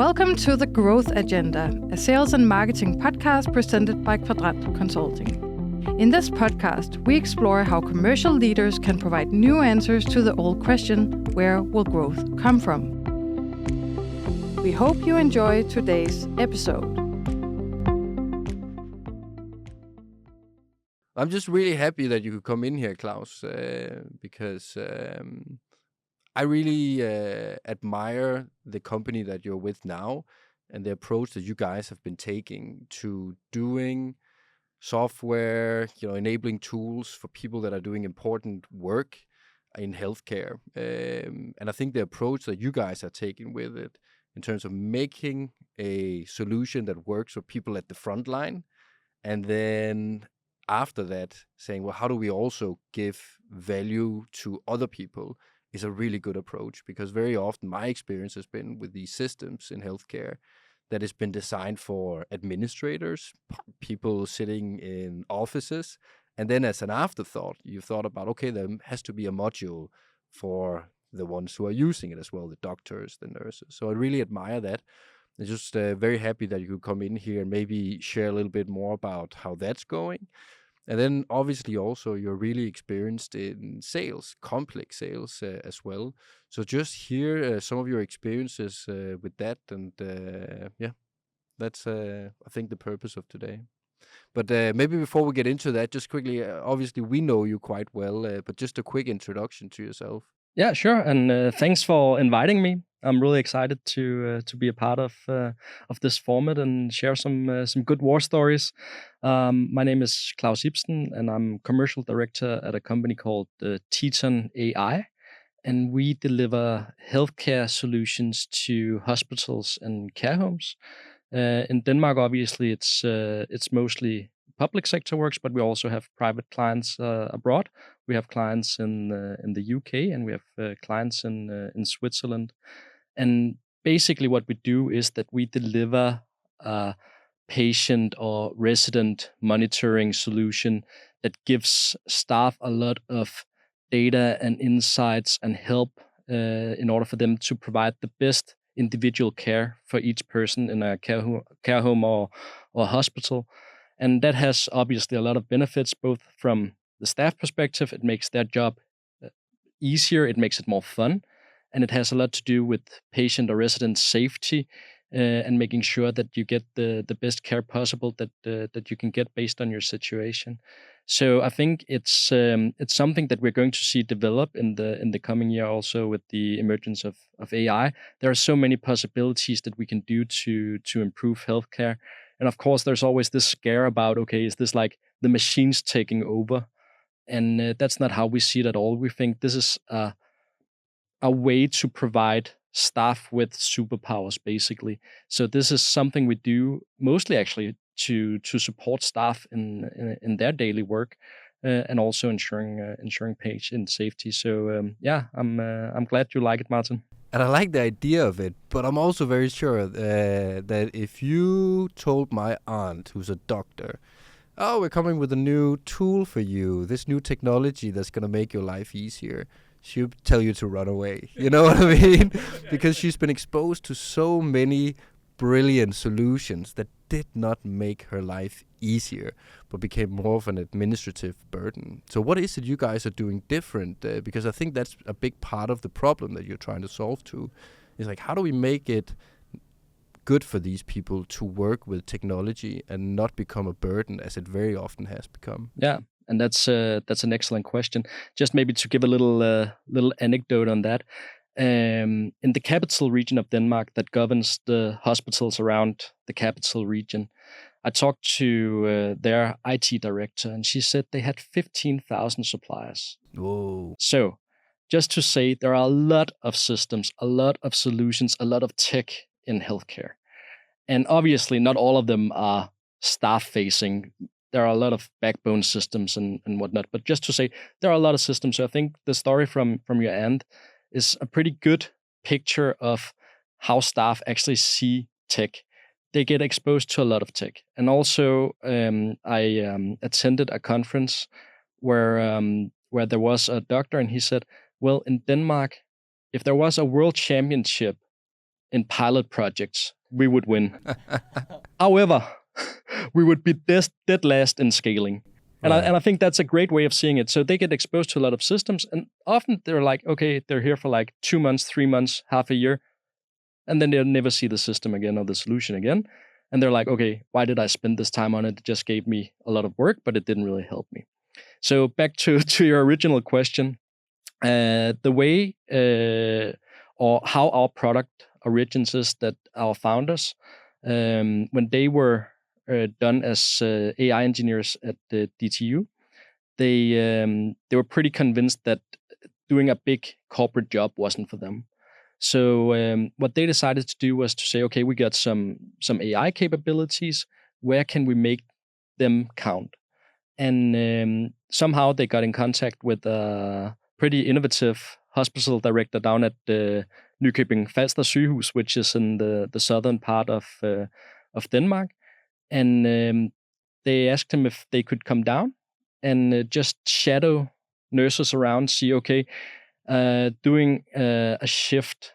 Welcome to The Growth Agenda, a sales and marketing podcast presented by Kvadrant Consulting. In this podcast, we explore how commercial leaders can provide new answers to the old question, where will growth come from? We hope you enjoy today's episode. I'm just really happy that you could come in here, Claus, because I really admire the company that you're with now and the approach that you guys have been taking to doing software, enabling tools for people that are doing important work in healthcare. And I think the approach that you guys are taking with it in terms of making a solution that works for people at the front line, and then after that saying, well, how do we also give value to other people, is a really good approach. Because very often my experience has been with these systems in healthcare that has been designed for administrators, people sitting in offices, and then as an afterthought, you've thought about, okay, there has to be a module for the ones who are using it as well, the doctors, the nurses. So I really admire that. I'm just very happy that you could come in here and maybe share a little bit more about how that's going. And then obviously also you're really experienced in sales, complex sales as well. So just hear some of your experiences with that. And that's I think the purpose of today. But maybe before we get into that, just quickly, obviously we know you quite well, but just a quick introduction to yourself. Yeah, sure. And thanks for inviting me. I'm really excited to be a part of this format and share some good war stories. My name is Claus Ipsen, and I'm commercial director at a company called Teton AI, and we deliver healthcare solutions to hospitals and care homes. In Denmark, obviously, it's mostly public sector works, but we also have private clients abroad. We have clients in the UK, and we have clients in Switzerland. And basically, what we do is that we deliver a patient or resident monitoring solution that gives staff a lot of data and insights and help in order for them to provide the best individual care for each person in a care home or hospital. And that has obviously a lot of benefits, both from the staff perspective. It makes their job easier, it makes it more fun, and it has a lot to do with patient or resident safety and making sure that you get the best care possible that you can get based on your situation. So I think it's something that we're going to see develop in the coming year, also with the emergence of AI. There are so many possibilities that we can do to improve healthcare. And of course, there's always this scare about, okay, is this like the machines taking over? And that's not how we see it at all. We think this is a way to provide staff with superpowers, basically. So this is something we do mostly actually to support staff in their daily work, and also ensuring patient safety. So I'm glad you like it, Martin. And I like the idea of it, but I'm also very sure that if you told my aunt, who's a doctor, oh, we're coming with a new tool for you, this new technology that's going to make your life easier, she'll tell you to run away. You know what I mean? Because she's been exposed to so many brilliant solutions that did not make her life easier, but became more of an administrative burden. So what is it you guys are doing different? Because I think that's a big part of the problem that you're trying to solve too. Is like, how do we make it good for these people to work with technology and not become a burden, as it very often has become? Yeah, and that's an excellent question. Just maybe to give a little anecdote on that. In the capital region of Denmark that governs the hospitals around the capital region, I talked to their IT director, and she said they had 15,000 suppliers. Whoa. So just to say, there are a lot of systems, a lot of solutions, a lot of tech in healthcare. And obviously not all of them are staff-facing. There are a lot of backbone systems and whatnot. But just to say, there are a lot of systems. So I think the story from your end is a pretty good picture of how staff actually see tech. They get exposed to a lot of tech. And also, I attended a conference where there was a doctor, and he said, well, in Denmark, if there was a world championship in pilot projects, we would win. However, we would be dead last in scaling. And I think that's a great way of seeing it. So they get exposed to a lot of systems, and often they're like, okay, they're here for like 2 months, 3 months, half a year, and then they'll never see the system again or the solution again. And they're like, okay, why did I spend this time on it? It just gave me a lot of work, but it didn't really help me. So back to your original question, the way or how our product origins is that our founders, when they were done as AI engineers at the DTU, they were pretty convinced that doing a big corporate job wasn't for them. So what they decided to do was to say, okay, we got some AI capabilities. Where can we make them count? And somehow they got in contact with a pretty innovative hospital director down at the Nykøbing Falster Sygehus, which is in the southern part of Denmark. And they asked him if they could come down and just shadow nurses around, see, okay, doing a shift,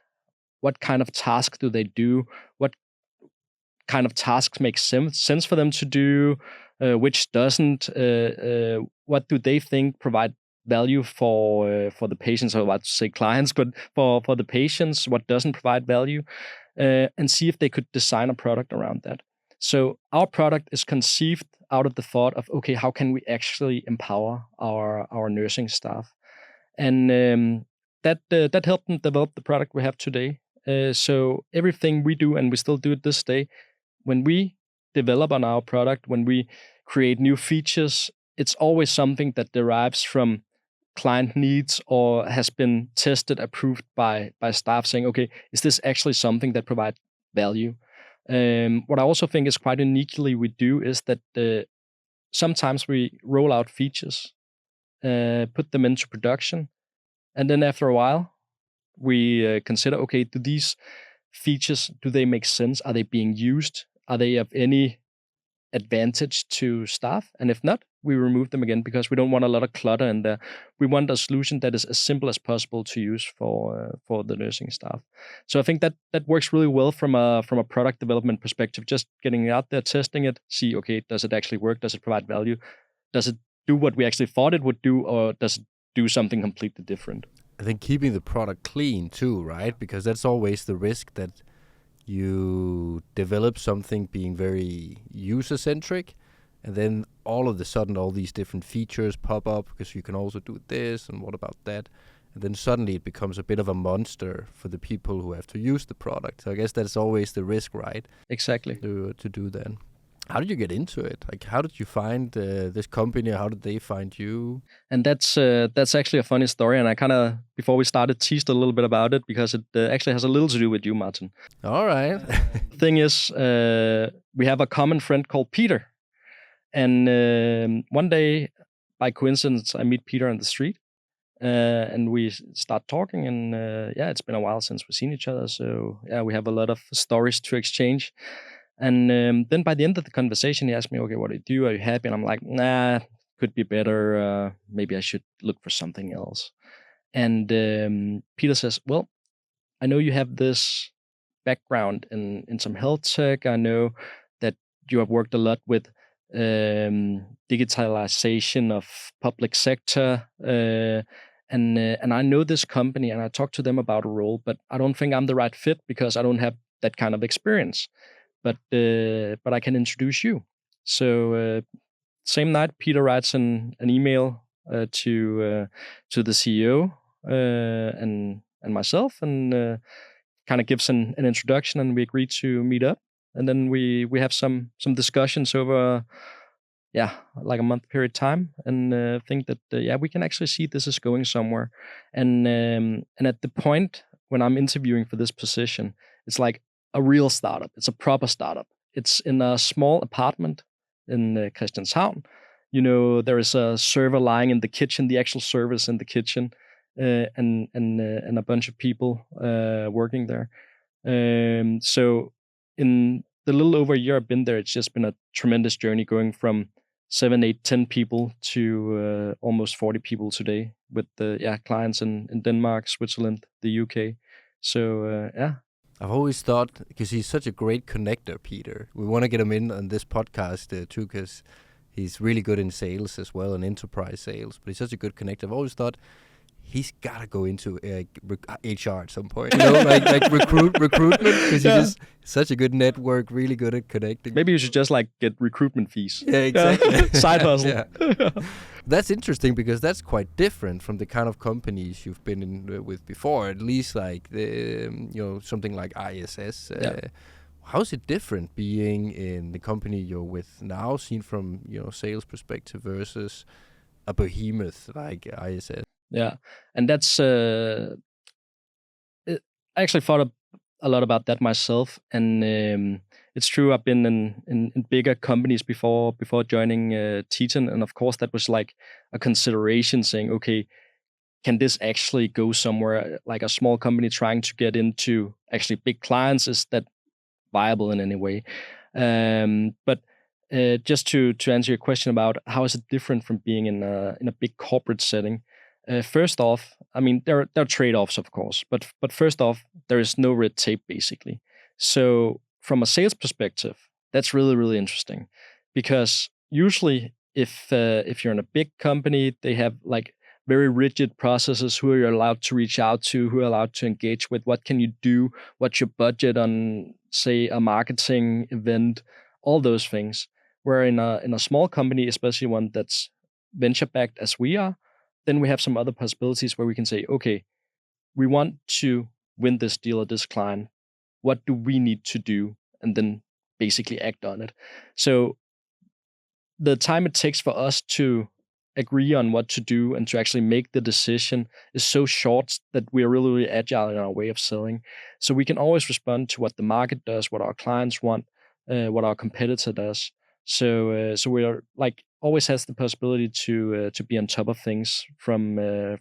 what kind of task do they do? What kind of tasks make sense for them to do? Which doesn't? What do they think provide value for the patients? I was about to say clients, but for the patients, what doesn't provide value? And see if they could design a product around that. So our product is conceived out of the thought of, okay, how can we actually empower our nursing staff? And that helped them develop the product we have today. So everything we do, and we still do it this day, when we develop on our product, when we create new features, it's always something that derives from client needs or has been tested, approved by staff saying, okay, is this actually something that provides value? What I also think is quite uniquely we do is that sometimes we roll out features, put them into production, and then after a while, we consider, okay, do these features, do they make sense? Are they being used? Are they of any advantage to staff? And if not, we remove them again because we don't want a lot of clutter in there. We want a solution that is as simple as possible to use for the nursing staff. So I think that works really well from a product development perspective. Just getting it out there, testing it, see, okay, does it actually work? Does it provide value? Does it do what we actually thought it would do, or does it do something completely different? I think keeping the product clean too, right? Because that's always the risk that you develop something being very user-centric, and then all of a sudden all these different features pop up because you can also do this and what about that? And then suddenly it becomes a bit of a monster for the people who have to use the product. So I guess that's always the risk, right? Exactly. To do that. How did you get into it? Like, how did you find this company? How did they find you? And that's actually a funny story. And I kind of, before we started, teased a little bit about it because it actually has a little to do with you, Martin. All right. The thing is, we have a common friend called Peter. And one day, by coincidence, I meet Peter on the street. And we start talking. And it's been a while since we've seen each other. So yeah, we have a lot of stories to exchange. And then by the end of the conversation, he asked me, okay, what do you do? Are you happy? And I'm like, nah, could be better. Maybe I should look for something else. And Peter says, well, I know you have this background in some health tech. I know that you have worked a lot with digitalization of public sector. And I know this company, and I talked to them about a role, but I don't think I'm the right fit because I don't have that kind of experience. But I can introduce you. So same night, Peter writes an email to the CEO and myself, and kind of gives an introduction, and we agreed to meet up. And then we have some discussions over like a month period of time, and think that we can actually see this is going somewhere. And at the point when I'm interviewing for this position, it's like a real startup. It's a proper startup. It's in a small apartment in Christianshavn. You know, there is a server lying in the kitchen, the actual server is in the kitchen, and a bunch of people working there. So in the little over a year I've been there, it's just been a tremendous journey going from 7, 8, 10 people to almost 40 people today with the clients in Denmark, Switzerland, the UK. So I've always thought, because he's such a great connector, Peter. We want to get him in on this podcast too, because he's really good in sales as well, and enterprise sales. But he's such a good connector. I've always thought he's got to go into HR at some point. Like recruitment, because he's just such a good network, really good at connecting. Maybe you should just get recruitment fees. Yeah, exactly. Side hustle. Yeah. That's interesting, because that's quite different from the kind of companies you've been in with before. At least like something like ISS. How's it different being in the company you're with now, seen from sales perspective, versus a behemoth like ISS? Yeah, and that's I actually thought a lot about that myself, and it's true. I've been in bigger companies before joining Teton, and of course that was like a consideration, saying, okay, can this actually go somewhere? Like a small company trying to get into actually big clients, is that viable in any way? But just to answer your question about how is it different from being in a big corporate setting. First off, I mean, there are trade-offs, of course, but first off, there is no red tape, basically. So from a sales perspective, that's really, really interesting, because usually if you're in a big company, they have like very rigid processes. Who are you allowed to reach out to? Who are allowed to engage with? What can you do? What's your budget on, say, a marketing event? All those things. Where in a small company, especially one that's venture-backed as we are, then we have some other possibilities where we can say, okay, we want to win this deal or this client. What do we need to do? And then basically act on it. So the time it takes for us to agree on what to do and to actually make the decision is so short that we're really, really agile in our way of selling. So we can always respond to what the market does, what our clients want, what our competitor does. So we are like always has the possibility to be on top of things from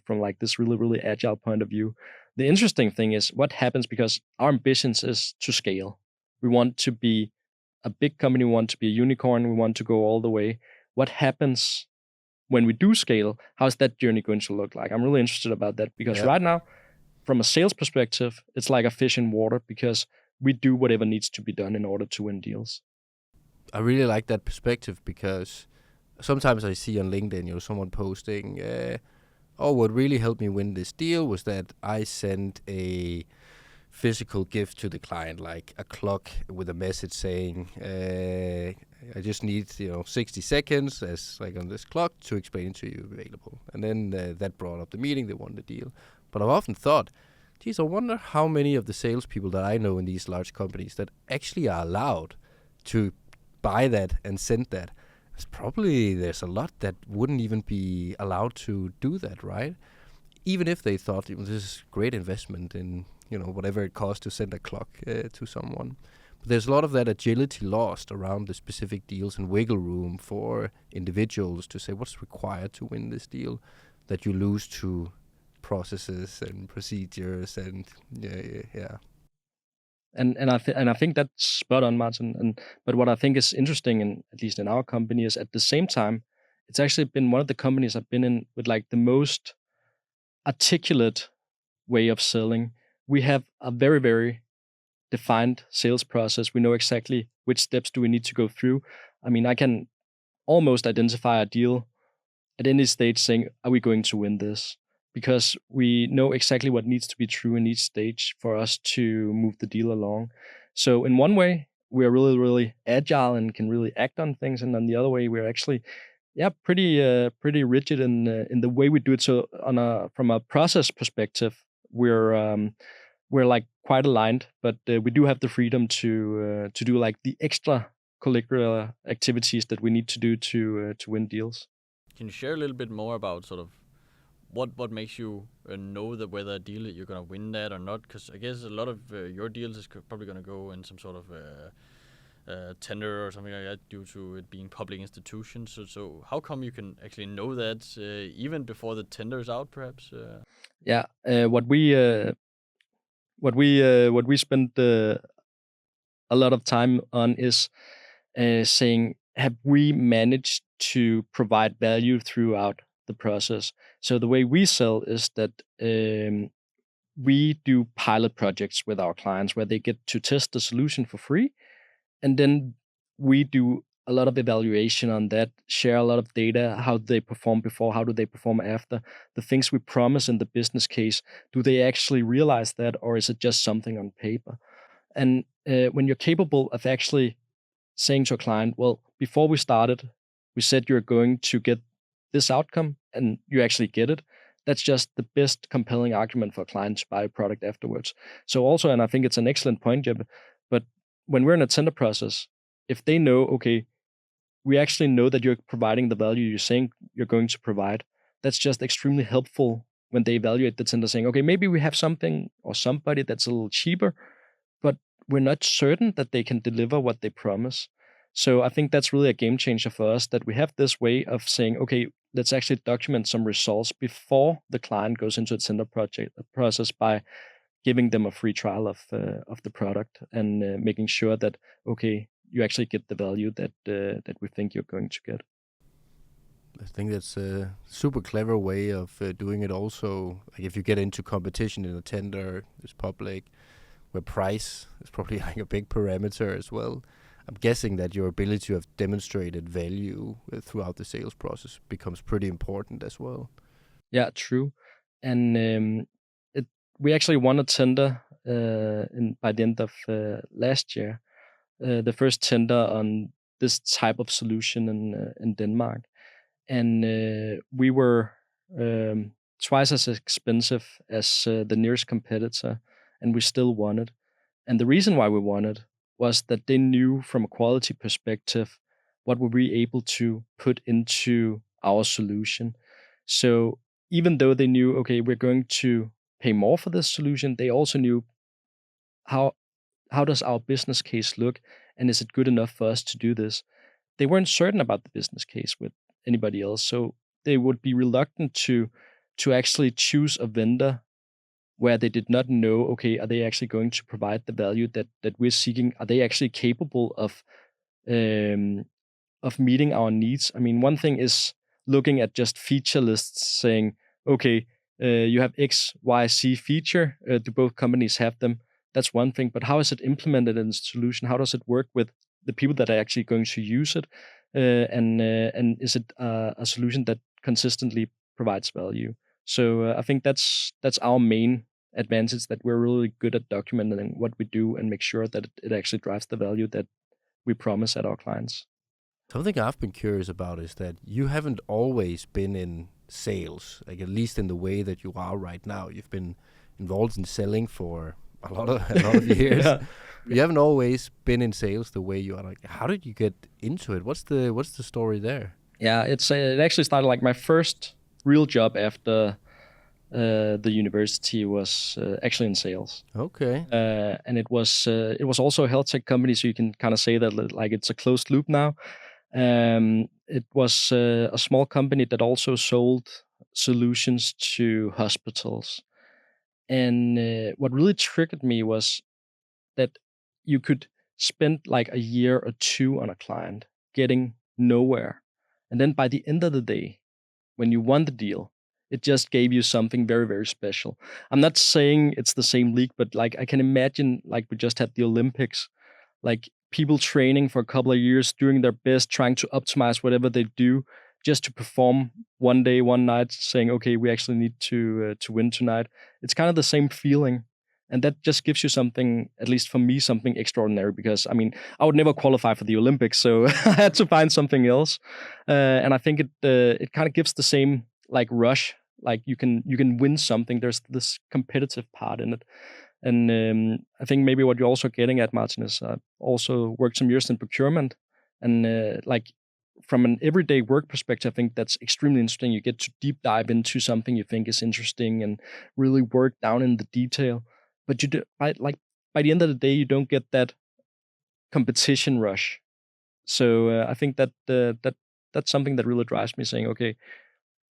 like this really, really agile point of view. The interesting thing is what happens, because our ambitions is to scale. We want to be a big company, we want to be a unicorn, we want to go all the way. What happens when we do scale? How's that journey going to look like? I'm really interested about that, because right now, from a sales perspective, it's like a fish in water, because we do whatever needs to be done in order to win deals. I really like that perspective, because sometimes I see on LinkedIn, someone posting, what really helped me win this deal was that I sent a physical gift to the client, like a clock with a message saying, I just need 60 seconds as like on this clock to explain it to you available. And then that brought up the meeting, they won the deal. But I've often thought, geez, I wonder how many of the salespeople that I know in these large companies that actually are allowed to buy that and send that. There's a lot that wouldn't even be allowed to do that, right? Even if they thought this is great investment in whatever it costs to send a clock to someone. But there's a lot of that agility lost around the specific deals and wiggle room for individuals to say what's required to win this deal, that you lose to processes and procedures and yeah. And I think that's spot on, Martin. But what I think is interesting, and at least in our company, is at the same time, it's actually been one of the companies I've been in with like the most articulate way of selling. We have a very, very defined sales process. We know exactly which steps do we need to go through. I mean, I can almost identify a deal at any stage saying, are we going to win this? Because we know exactly what needs to be true in each stage for us to move the deal along. So in one way, we're really, really agile and can really act on things. And on the other way, we're actually pretty rigid in the way we do it. So from a process perspective, we're like quite aligned, but we do have the freedom to do like the extra curricular activities that we need to do to win deals. Can you share a little bit more about sort of what makes you know that whether a deal you're going to win that or not? Because I guess a lot of your deals is probably going to go in some sort of tender or something like that due to it being public institutions. So how come you can actually know that even before the tender is out, perhaps? What we spend a lot of time on is saying, have we managed to provide value throughout the process? So the way we sell is that we do pilot projects with our clients where they get to test the solution for free. And then we do a lot of evaluation on that, share a lot of data, how they perform before, how do they perform after, the things we promise in the business case. Do they actually realize that, or is it just something on paper? And when you're capable of actually saying to a client, well, before we started, we said you're going to get this outcome, and you actually get it. That's just the best compelling argument for a client to buy a product afterwards. So also, and I think it's an excellent point, Jeppe, but when we're in a tender process, if they know, okay, we actually know that you're providing the value you're saying you're going to provide, that's just extremely helpful when they evaluate the tender, saying, okay, maybe we have something or somebody that's a little cheaper, but we're not certain that they can deliver what they promise. So I think that's really a game changer for us, that we have this way of saying, okay, let's actually document some results before the client goes into a tender process by giving them a free trial of the product and making sure that, okay, you actually get the value that we think you're going to get. I think that's a super clever way of doing it also. Like if you get into competition in a tender, it's public, where price is probably like a big parameter as well. I'm guessing that your ability to have demonstrated value throughout the sales process becomes pretty important as well. Yeah, true. And we actually won a tender by the end of last year, the first tender on this type of solution in Denmark. And we were twice as expensive as the nearest competitor, and we still won it. And the reason why we won it was that they knew from a quality perspective what were we able to put into our solution. So even though they knew, okay, we're going to pay more for this solution, they also knew how does our business case look, and is it good enough for us to do this? They weren't certain about the business case with anybody else, so they would be reluctant to actually choose a vendor where they did not know, okay, are they actually going to provide the value that we're seeking? Are they actually capable of meeting our needs? I mean, one thing is looking at just feature lists, saying, okay, you have X, Y, Z feature. Do both companies have them? That's one thing. But how is it implemented in the solution? How does it work with the people that are actually going to use it? And is it a solution that consistently provides value? So I think that's our main advantage, that we're really good at documenting what we do and make sure that it actually drives the value that we promise at our clients. Something I've been curious about is that you haven't always been in sales, like at least in the way that you are right now. You've been involved in selling for a lot of years. Yeah. You haven't always been in sales the way you are. Like, how did you get into it? What's the story there? Yeah, it actually started like my first real job after the university was actually in sales. Okay. And it was also a health tech company, so you can kind of say that like it's a closed loop now. It was a small company that also sold solutions to hospitals. And what really triggered me was that you could spend like a year or two on a client getting nowhere. And then by the end of the day, when you won the deal, it just gave you something very, very special. I'm not saying it's the same league, but like I can imagine, like we just had the Olympics, like people training for a couple of years, doing their best, trying to optimize whatever they do, just to perform one day, one night, saying, okay, we actually need to win tonight. It's kind of the same feeling. And that just gives you something, at least for me, something extraordinary, because I mean, I would never qualify for the Olympics, so I had to find something else. And I think it kind of gives the same like rush, like you can win something. There's this competitive part in it. And I think maybe what you're also getting at, Martin, is also worked some years in procurement, and like from an everyday work perspective, I think that's extremely interesting. You get to deep dive into something you think is interesting and really work down in the detail. But you do, by the end of the day, you don't get that competition rush. So I think that that's something that really drives me, saying, okay,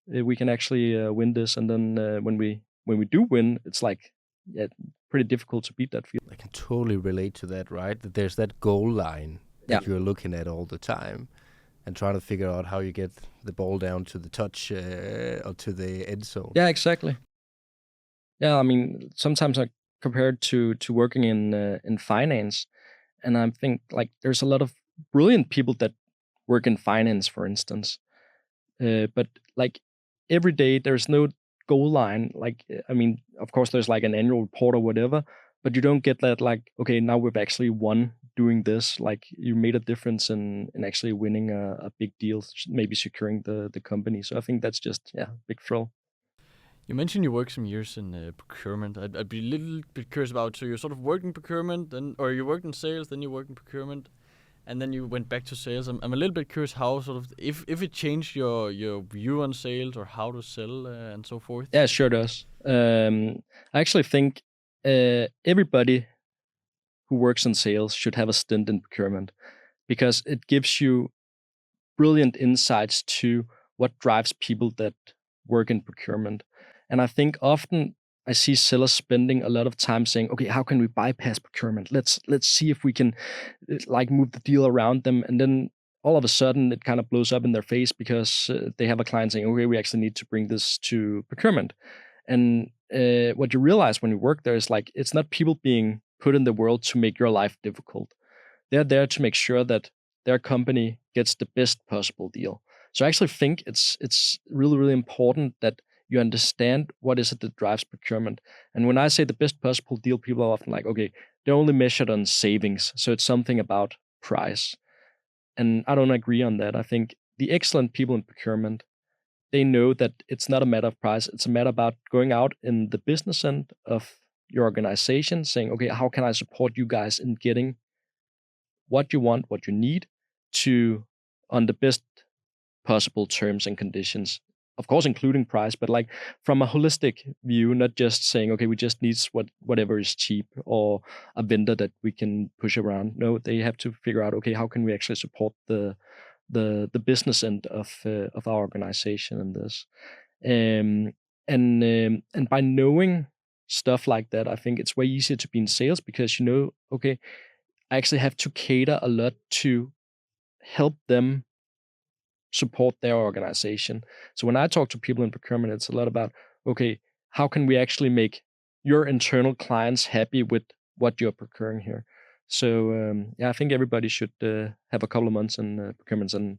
we can actually win this, and then when we do win, it's like, yeah, pretty difficult to beat that feeling. I can totally relate to that, right? That there's that goal line that you're looking at all the time and trying to figure out how you get the ball down to the touch or to the end zone. Yeah, exactly. Yeah, I mean, sometimes I compare it to working in finance, and I think like there's a lot of brilliant people that work in finance, for instance. But like every day, there's no goal line. Like, I mean, of course, there's like an annual report or whatever, but you don't get that like, okay, now we've actually won doing this. Like, you made a difference in actually winning a big deal, maybe securing the company. So I think that's just big thrill. You mentioned you worked some years in procurement. I'd be a little bit curious about, so you sort of worked in procurement, or you worked in sales, then you worked in procurement, and then you went back to sales. I'm a little bit curious how sort of if it changed your view on sales or how to sell and so forth. Yeah, it sure does. I actually think everybody who works in sales should have a stint in procurement because it gives you brilliant insights to what drives people that work in procurement. And I think often I see sellers spending a lot of time saying, okay, how can we bypass procurement? Let's see if we can like move the deal around them. And then all of a sudden it kind of blows up in their face because they have a client saying, okay, we actually need to bring this to procurement. And what you realize when you work there is like, it's not people being put in the world to make your life difficult. They're there to make sure that their company gets the best possible deal. So I actually think it's really, really important that you understand what is it that drives procurement. And when I say the best possible deal, people are often like, okay, they're only measured on savings. So it's something about price. And I don't agree on that. I think the excellent people in procurement, they know that it's not a matter of price. It's a matter about going out in the business end of your organization, saying, okay, how can I support you guys in getting what you want, what you need to on the best possible terms and conditions. Of course, including price, but like from a holistic view, not just saying, okay, we just need whatever is cheap or a vendor that we can push around. No, they have to figure out, okay, how can we actually support the business end of our organization in this. And by knowing stuff like that, I think it's way easier to be in sales because you know, okay, I actually have to cater a lot to help them support their organization. So when I talk to people in procurement, it's a lot about, okay, how can we actually make your internal clients happy with what you're procuring here? So I think everybody should have a couple of months in procurements and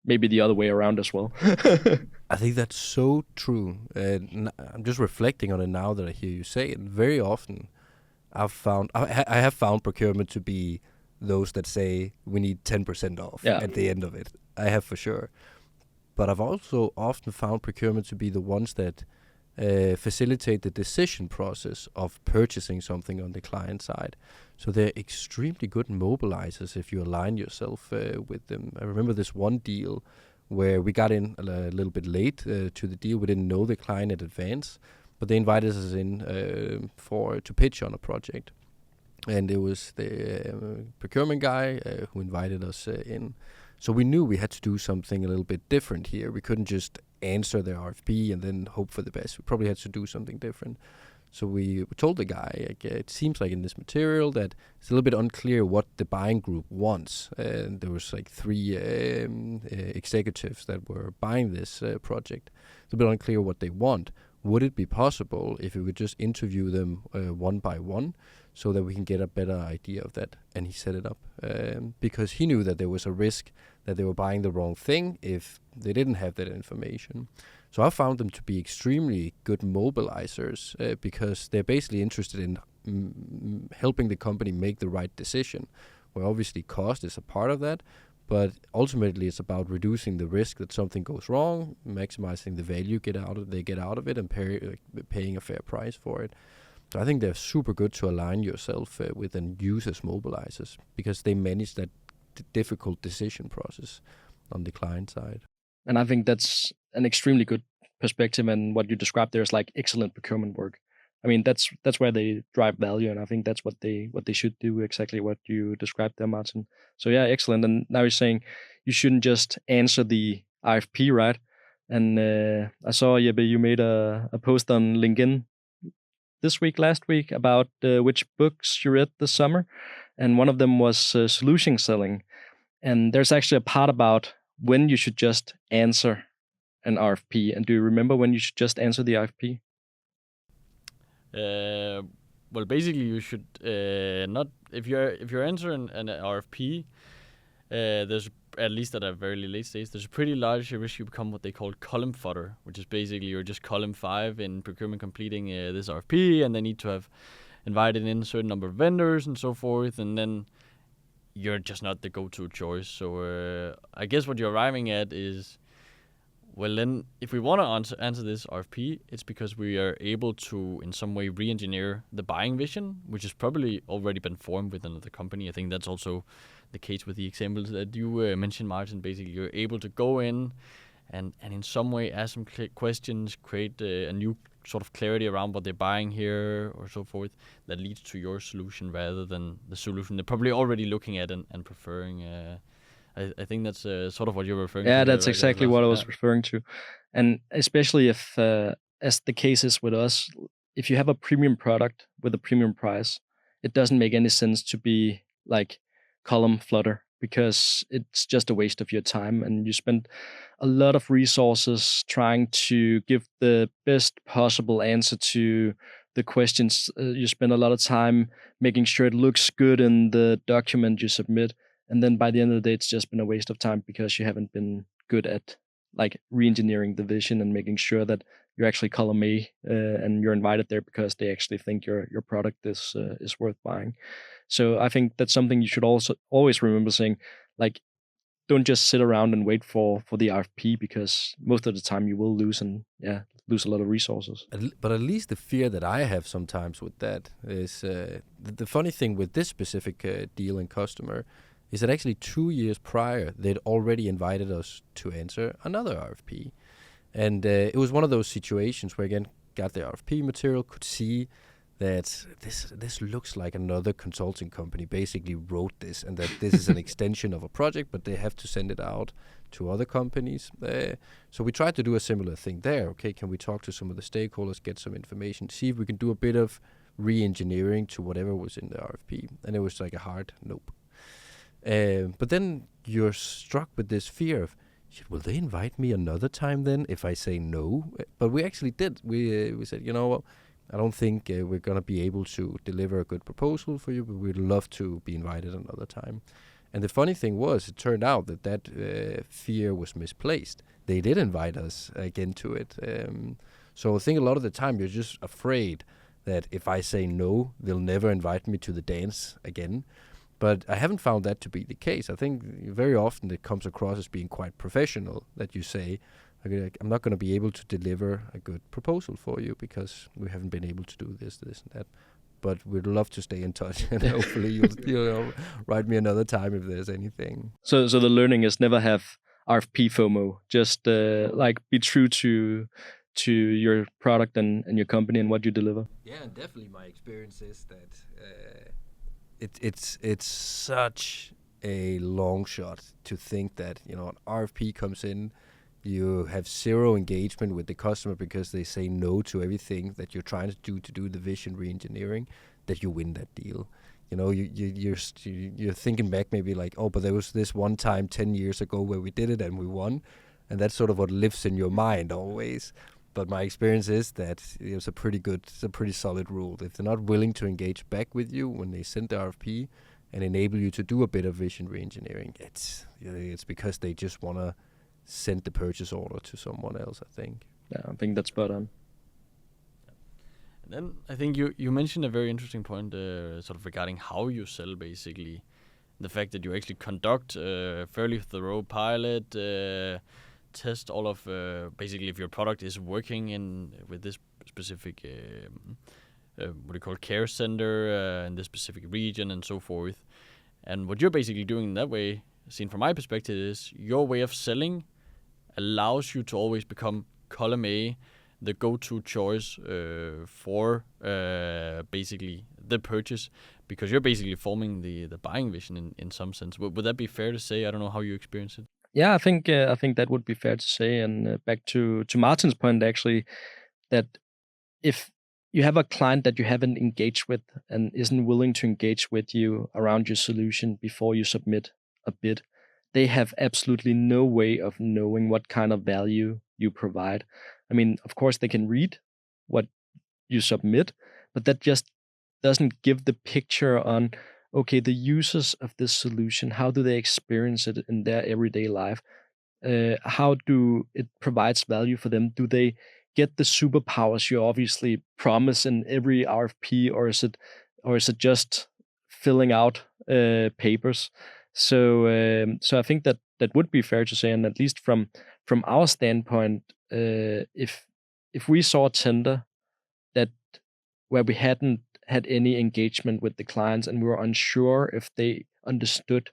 maybe the other way around as well. I think that's so true. I'm just reflecting on it now that I hear you say it. Very often, I have found procurement to be those that say we need 10% off at the end of it. I have for sure. But I've also often found procurement to be the ones that facilitate the decision process of purchasing something on the client side. So they're extremely good mobilizers if you align yourself with them. I remember this one deal where we got in a little bit late to the deal. We didn't know the client in advance, but they invited us in to pitch on a project. And it was the procurement guy who invited us in. So we knew we had to do something a little bit different here. We couldn't just answer the RFP and then hope for the best. We probably had to do something different. So we told the guy, like, it seems like in this material that it's a little bit unclear what the buying group wants. And there was like 3 executives that were buying this project. It's a bit unclear what they want. Would it be possible if we would just interview them one by one so that we can get a better idea of that? And he set it up because he knew that there was a risk that they were buying the wrong thing if they didn't have that information. So I found them to be extremely good mobilizers because they're basically interested in helping the company make the right decision, where obviously cost is a part of that. But ultimately, it's about reducing the risk that something goes wrong, maximizing the value they get out of it, and paying a fair price for it. So I think they're super good to align yourself with and use as mobilizers because they manage that difficult decision process on the client side. And I think that's an extremely good perspective. And what you described there is like excellent procurement work. I mean, that's where they drive value, and I think that's what they should do, exactly what you described there, Martin. So yeah, excellent. And now you're saying you shouldn't just answer the RFP, right? And I saw, Jeppe, you made a post on LinkedIn last week about which books you read this summer, and one of them was solution selling. And there's actually a part about when you should just answer an RFP. And do you remember when you should just answer the RFP? Well, basically, you should not if you're entering an RFP. There's at least at a very late stage, there's a pretty large risk you become what they call column fodder, which is basically you're just column 5 in procurement completing this RFP, and they need to have invited in a certain number of vendors and so forth, and then you're just not the go-to choice. So I guess what you're arriving at is, well, then if we want to answer this RFP, it's because we are able to in some way re-engineer the buying vision, which has probably already been formed with another company. I think that's also the case with the examples that you mentioned, Martin. Basically, you're able to go in and in some way ask some questions, create a new sort of clarity around what they're buying here or so forth that leads to your solution rather than the solution they're probably already looking at and preferring. I think that's sort of what you're referring to. Yeah, that's right, exactly what I was referring to. And especially if, as the case is with us, if you have a premium product with a premium price, it doesn't make any sense to be like column flutter, because it's just a waste of your time, and you spend a lot of resources trying to give the best possible answer to the questions. You spend a lot of time making sure it looks good in the document you submit, and then by the end of the day, it's just been a waste of time because you haven't been good at like re-engineering the vision and making sure that you're actually column A, and you're invited there because they actually think your product is worth buying. So I think that's something you should also always remember saying, like, don't just sit around and wait for the RFP, because most of the time you will lose a lot of resources. But at least the fear that I have sometimes with that is the funny thing with this specific deal and customer is that actually 2 years prior, they'd already invited us to answer another RFP. And it was one of those situations where, again, got the RFP material, could see that this looks like another consulting company basically wrote this, and that this is an extension of a project, but they have to send it out to other companies. So we tried to do a similar thing there. Okay, can we talk to some of the stakeholders, get some information, see if we can do a bit of re-engineering to whatever was in the RFP? And it was like a hard nope. But then you're struck with this fear of, will they invite me another time then if I say no? But we actually did. We said, you know what? I don't think we're going to be able to deliver a good proposal for you, but we'd love to be invited another time. And the funny thing was, it turned out that fear was misplaced. They did invite us again to it. So I think a lot of the time you're just afraid that if I say no, they'll never invite me to the dance again. But I haven't found that to be the case. I think very often it comes across as being quite professional, that you say, I'm not going to be able to deliver a good proposal for you because we haven't been able to do this, and that. But we'd love to stay in touch, and hopefully you'll write me another time if there's anything. So the learning is never have RFP FOMO. Just like be true to your product and your company and what you deliver. Yeah, and definitely my experience is that it's such a long shot to think that an RFP comes in, you have zero engagement with the customer because they say no to everything that you're trying to do the vision re-engineering, that you win that deal. You're thinking back maybe like, oh, but there was this one time 10 years ago where we did it and we won, and that's sort of what lives in your mind always. But my experience is that it's a pretty solid rule. If they're not willing to engage back with you when they send the RFP and enable you to do a bit of vision re-engineering, it's because they just want to send the purchase order to someone else, I think. Yeah, I think that's spot on. And then I think you mentioned a very interesting point, sort of regarding how you sell, basically. The fact that you actually conduct a fairly thorough pilot, test all of basically if your product is working with this specific care center in this specific region and so forth. And what you're basically doing in that way, seen from my perspective, is your way of selling allows you to always become column A, the go-to choice for basically the purchase, because you're basically forming the buying vision in some sense. Would that be fair to say? I don't know how you experience it. Yeah, I think that would be fair to say. And back to Martin's point, actually, that if you have a client that you haven't engaged with and isn't willing to engage with you around your solution before you submit a bid, they have absolutely no way of knowing what kind of value you provide. I mean, of course, they can read what you submit, but that just doesn't give the picture on, okay, the users of this solution, how do they experience it in their everyday life? How do it provides value for them? Do they get the superpowers you obviously promise in every RFP, or is it just filling out papers? So I think that would be fair to say, and at least from our standpoint, if we saw a tender that where we hadn't had any engagement with the clients and we were unsure if they understood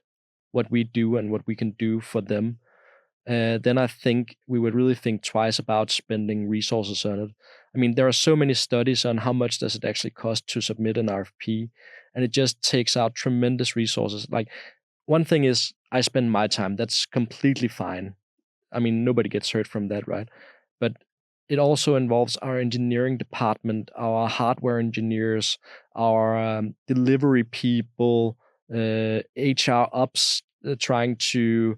what we do and what we can do for them, then I think we would really think twice about spending resources on it. I mean, there are so many studies on how much does it actually cost to submit an RFP, and it just takes out tremendous resources. Like, one thing is I spend my time. That's completely fine. I mean, nobody gets hurt from that, right? But it also involves our engineering department, our hardware engineers, our delivery people, HR ops, trying to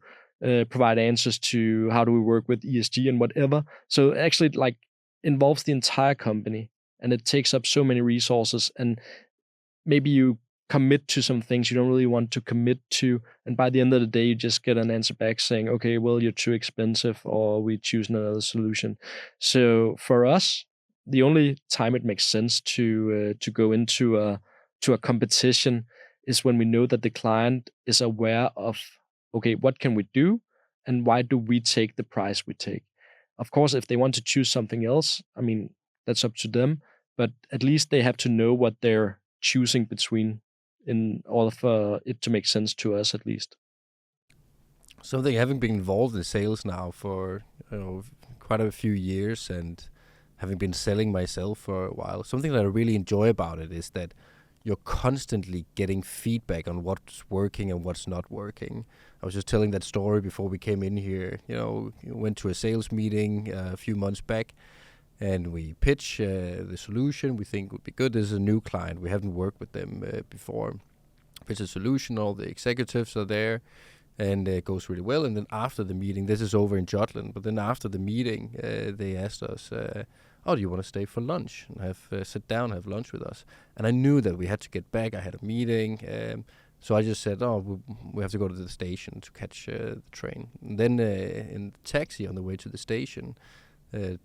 provide answers to how do we work with ESG and whatever. So it actually like involves the entire company, and it takes up so many resources. And maybe you commit to some things you don't really want to commit to, and by the end of the day you just get an answer back saying, okay, well, you're too expensive, or we choose another solution. So for us, the only time it makes sense to go into a competition is when we know that the client is aware of, okay, what can we do and why do we take the price we take. Of course, if they want to choose something else, I mean, that's up to them, but at least they have to know what they're choosing between in order for it to make sense to us, at least. Something, having been involved in sales now for quite a few years, and having been selling myself for a while, something that I really enjoy about it is that you're constantly getting feedback on what's working and what's not working. I was just telling that story before we came in here. Went to a sales meeting a few months back, and we pitch the solution we think would be good. This is a new client. We haven't worked with them before. Pitch a solution, all the executives are there, and it goes really well. And then after the meeting, this is over in Jutland, but then after the meeting, they asked us, do you want to stay for lunch and sit down, have lunch with us? And I knew that we had to get back. I had a meeting. So I just said, we have to go to the station to catch the train. And then in the taxi on the way to the station,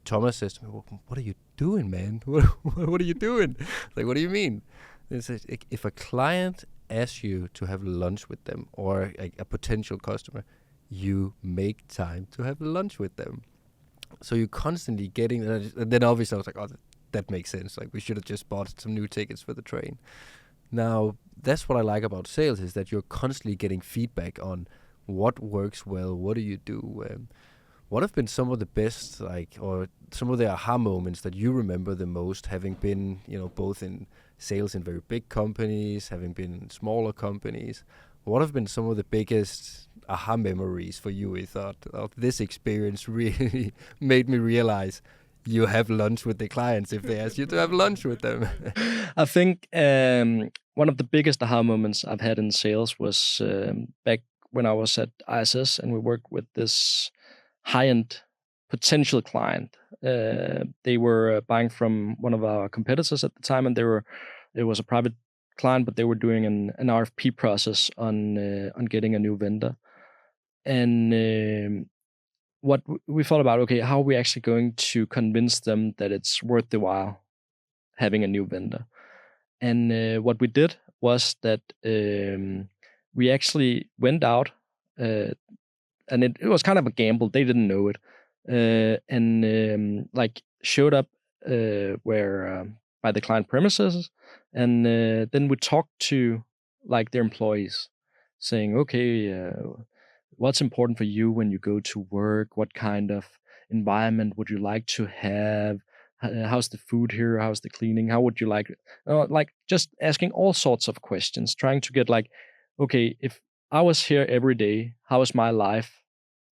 Thomas says to me, what are you doing, man? What are you doing? Like, what do you mean? He says, if a client asks you to have lunch with them, or a potential customer, you make time to have lunch with them. So you're constantly getting, and then obviously I was like, that makes sense. Like, we should have just bought some new tickets for the train. Now, that's what I like about sales, is that you're constantly getting feedback on what works well, what do you do. What have been some of the best, or some of the aha moments that you remember the most, having been, both in sales in very big companies, having been in smaller companies? What have been some of the biggest aha memories for you? You thought, this experience really made me realize you have lunch with the clients if they ask you to have lunch with them. I think one of the biggest aha moments I've had in sales was back when I was at ISS, and we worked with this high-end potential client. They were buying from one of our competitors at the time, and it was a private client, but they were doing an RFP process on getting a new vendor. And what we thought about, okay, how are we actually going to convince them that it's worth the while having a new vendor? And what we did was that we actually went out, and it was kind of a gamble. They didn't know it, and showed up where by the client premises, and then we talked to their employees, saying, okay, what's important for you when you go to work? What kind of environment would you like to have? How's the food here? How's the cleaning? How would you like it? Just asking all sorts of questions, trying to get okay, if I was here every day, how is my life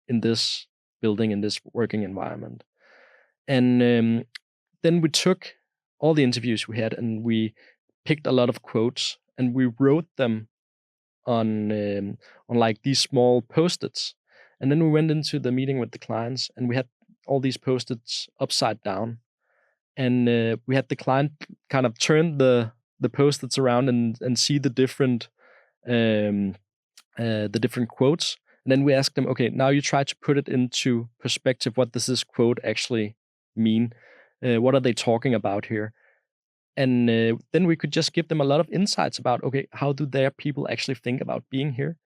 in this building, in this working environment? And then we took all the interviews we had, and we picked a lot of quotes, and we wrote them on these small post-its. And then we went into the meeting with the clients, and we had all these post-its upside down. and we had the client kind of turn the post-its around and see the different quotes. And then we asked them, okay, now you try to put it into perspective. What does this quote actually mean? What are they talking about here? And then we could just give them a lot of insights about, okay, how do their people actually think about being here?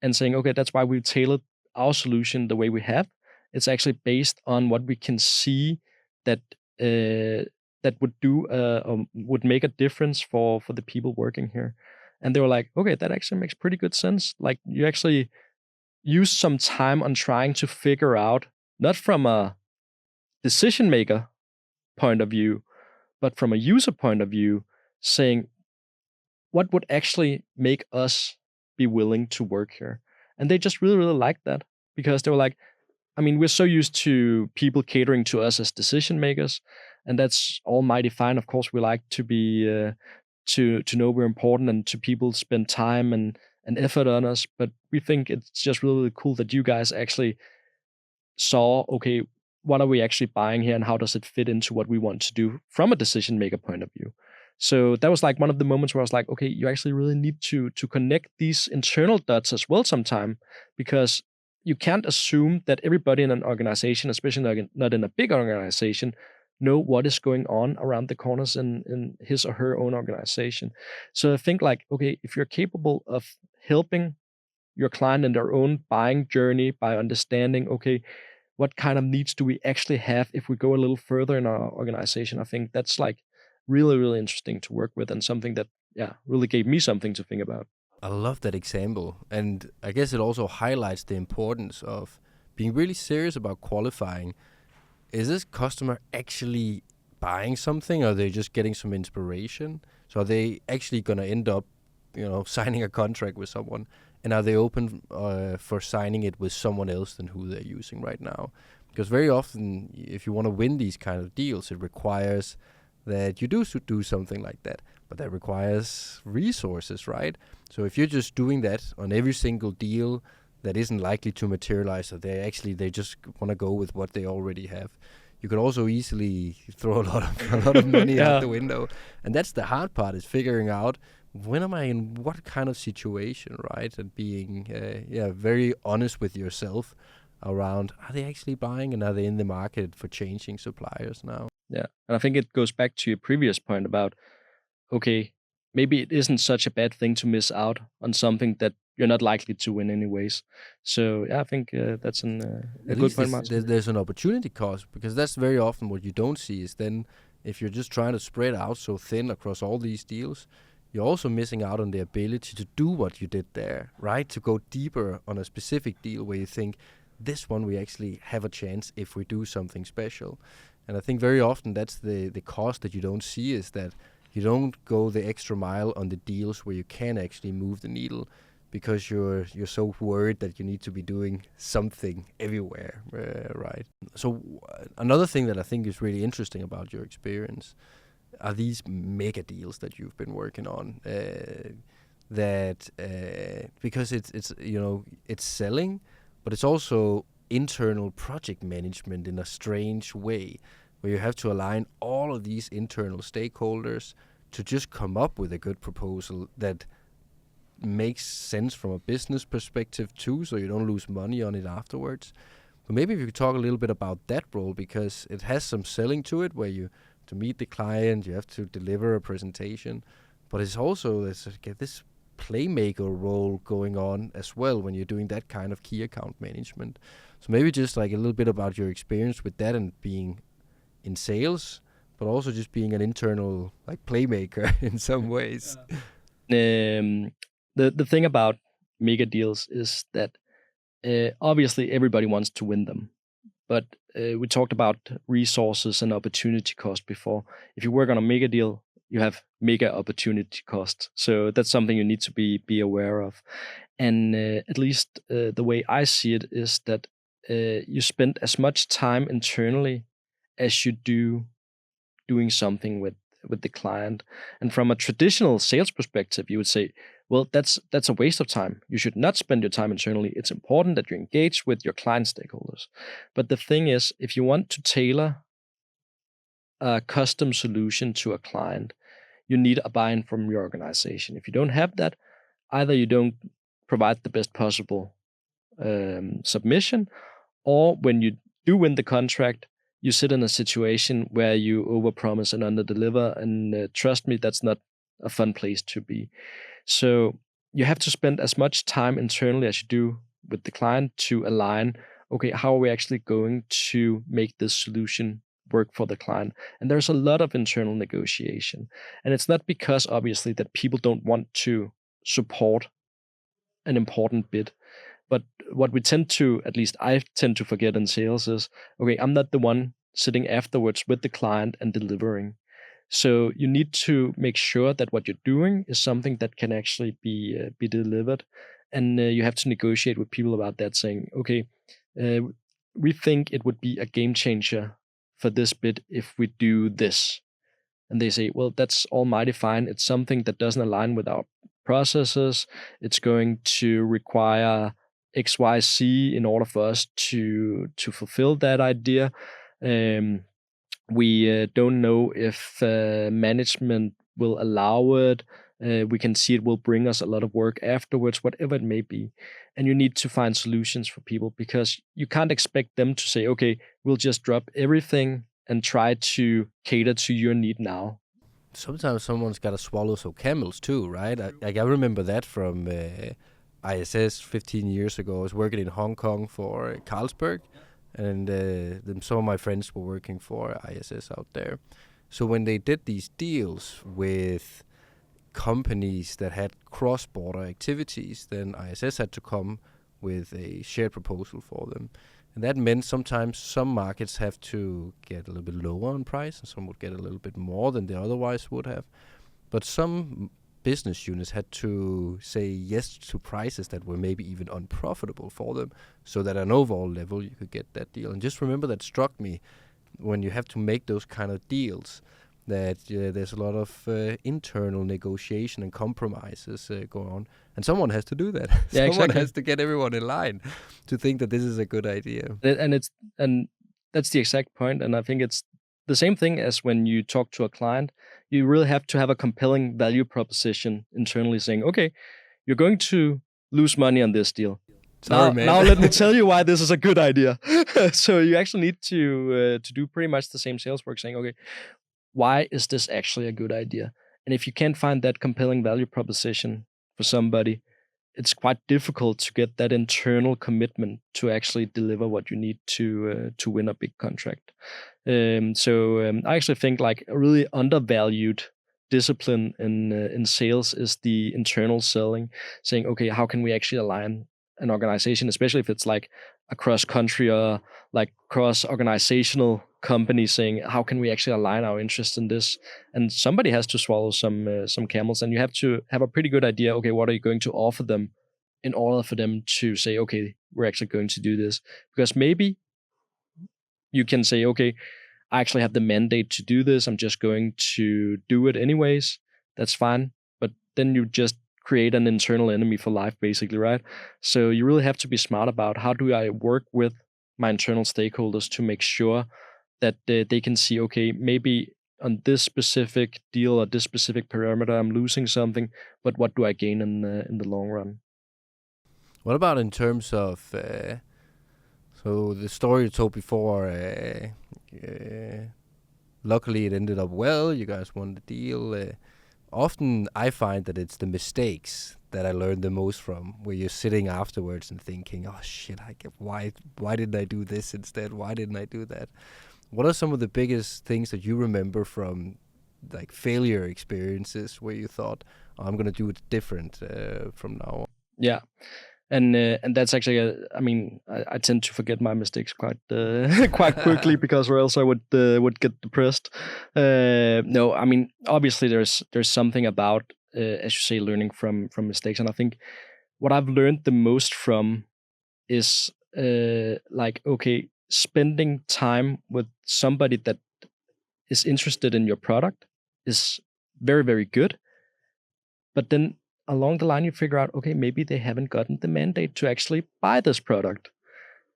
And saying, okay, that's why we tailored our solution the way we have. It's actually based on what we can see that that would make a difference for the people working here. And they were like, okay, that actually makes pretty good sense. Like, you actually use some time on trying to figure out, not from a decision maker point of view, but from a user point of view, saying, what would actually make us be willing to work here? And they just really, really liked that, because they were like, I mean, we're so used to people catering to us as decision makers, and that's almighty fine. Of course, we like to be to know we're important, and to people spend time and effort on us. But we think it's just really, really cool that you guys actually saw, okay, what are we actually buying here, and how does it fit into what we want to do from a decision maker point of view? So that was like one of the moments where I was like, okay, you actually really need to connect these internal dots as well sometime, because you can't assume that everybody in an organization, especially not in a big organization, know what is going on around the corners in his or her own organization. So I think, like, okay, if you're capable of helping your client in their own buying journey by understanding, okay, what kind of needs do we actually have if we go a little further in our organization, I think that's like really, really interesting to work with, and something that, really gave me something to think about. I love that example. And I guess it also highlights the importance of being really serious about qualifying. Is this customer actually buying something, or are they just getting some inspiration? So are they actually going to end up, signing a contract with someone? And are they open for signing it with someone else than who they're using right now? Because very often, if you want to win these kind of deals, it requires that you do something like that. But that requires resources, right? So if you're just doing that on every single deal that isn't likely to materialize, or they just want to go with what they already have, you could also easily throw a lot of money out the window. And that's the hard part, is figuring out, when am I in what kind of situation, right? And being very honest with yourself around, are they actually buying, and are they in the market for changing suppliers now? Yeah, and I think it goes back to your previous point about, okay, maybe it isn't such a bad thing to miss out on something that you're not likely to win anyways. So I think that's a good point, Martin. There's an opportunity cost, because that's very often what you don't see, is then if you're just trying to spread out so thin across all these deals, you're also missing out on the ability to do what you did there, right? To go deeper on a specific deal where you think, this one we actually have a chance if we do something special. And I think very often that's the cost that you don't see, is that you don't go the extra mile on the deals where you can actually move the needle, because you're so worried that you need to be doing something everywhere, right? So another thing that I think is really interesting about your experience are these mega deals that you've been working on. Because it's selling, but it's also internal project management in a strange way, where you have to align all of these internal stakeholders to just come up with a good proposal that makes sense from a business perspective too, so you don't lose money on it afterwards. But maybe if you could talk a little bit about that role, because it has some selling to it, where you, to meet the client, you have to deliver a presentation, but it's also this playmaker role going on as well when you're doing that kind of key account management. So maybe just like a little bit about your experience with that, and being in sales, but also just being an internal like playmaker in some ways. The thing about mega deals is that obviously everybody wants to win them, but we talked about resources and opportunity cost before. If you work on a mega deal, you have mega opportunity cost. So that's something you need to be aware of. And at least the way I see it is that you spend as much time internally as you do doing something with the client. And from a traditional sales perspective, you would say, well, that's a waste of time. You should not spend your time internally. It's important that you engage with your client stakeholders. But the thing is, if you want to tailor a custom solution to a client, you need a buy-in from your organization. If you don't have that, either you don't provide the best possible submission, or when you do win the contract, you sit in a situation where you overpromise and underdeliver. And trust me, that's not a fun place to be. So you have to spend as much time internally as you do with the client to align, okay, how are we actually going to make this solution work for the client? And there's a lot of internal negotiation. And it's not because, obviously, that people don't want to support an important bit. But what we tend to, at least I tend to forget in sales is, okay, I'm not the one sitting afterwards with the client and delivering. So you need to make sure that what you're doing is something that can actually be delivered. And you have to negotiate with people about that, saying, okay, we think it would be a game changer for this bit if we do this. And they say, well, that's almighty fine. It's something that doesn't align with our processes. It's going to require X, Y, Z in order for us to fulfill that idea. We don't know if management will allow it. We can see it will bring us a lot of work afterwards, whatever it may be. And you need to find solutions for people, because you can't expect them to say, okay, we'll just drop everything and try to cater to your need now. Sometimes someone's got to swallow some camels too, right? I remember that from ISS 15 years ago. I was working in Hong Kong for Carlsberg, and some of my friends were working for ISS out there. So when they did these deals with companies that had cross-border activities, then ISS had to come with a shared proposal for them. And that meant sometimes some markets have to get a little bit lower on price, and some would get a little bit more than they otherwise would have. But some business units had to say yes to prices that were maybe even unprofitable for them, so that at an overall level you could get that deal. And just remember, that struck me, when you have to make those kind of deals, that there's a lot of internal negotiation and compromises going on. And someone has to do that. Yeah, Someone exactly. has to get everyone in line to think that this is a good idea. And that's the exact point. And I think it's the same thing as when you talk to a client. You really have to have a compelling value proposition internally, saying, okay, you're going to lose money on this deal. Sorry, man. Now let me tell you why this is a good idea. So you actually need to do pretty much the same sales work, saying, okay, why is this actually a good idea? And if you can't find that compelling value proposition for somebody, it's quite difficult to get that internal commitment to actually deliver what you need to win a big contract. I actually think like a really undervalued discipline in sales is the internal selling, saying, okay, how can we actually align an organization, especially if it's like a cross-country or like cross-organizational company, saying, how can we actually align our interests in this? And somebody has to swallow some camels, and you have to have a pretty good idea, okay, what are you going to offer them in order for them to say, okay, we're actually going to do this? Because maybe you can say, okay, I actually have the mandate to do this. I'm just going to do it anyways. That's fine. But then you just create an internal enemy for life, basically, right? So you really have to be smart about, how do I work with my internal stakeholders to make sure that they can see, okay, maybe on this specific deal or this specific parameter, I'm losing something, but what do I gain in the long run? What about in terms of, so the story you told before, luckily it ended up well, you guys won the deal. Often I find that it's the mistakes that I learn the most from, where you're sitting afterwards and thinking, oh shit, why didn't I do this instead? Why didn't I do that? What are some of the biggest things that you remember from like failure experiences where you thought, oh, I'm going to do it different from now on? Yeah. And that's actually, I tend to forget my mistakes quite quite quickly, because or else I would get depressed. No, I mean, obviously there's something about, as you say, learning from mistakes. And I think what I've learned the most from is like, okay, spending time with somebody that is interested in your product is very, very good. But then along the line, you figure out, okay, maybe they haven't gotten the mandate to actually buy this product.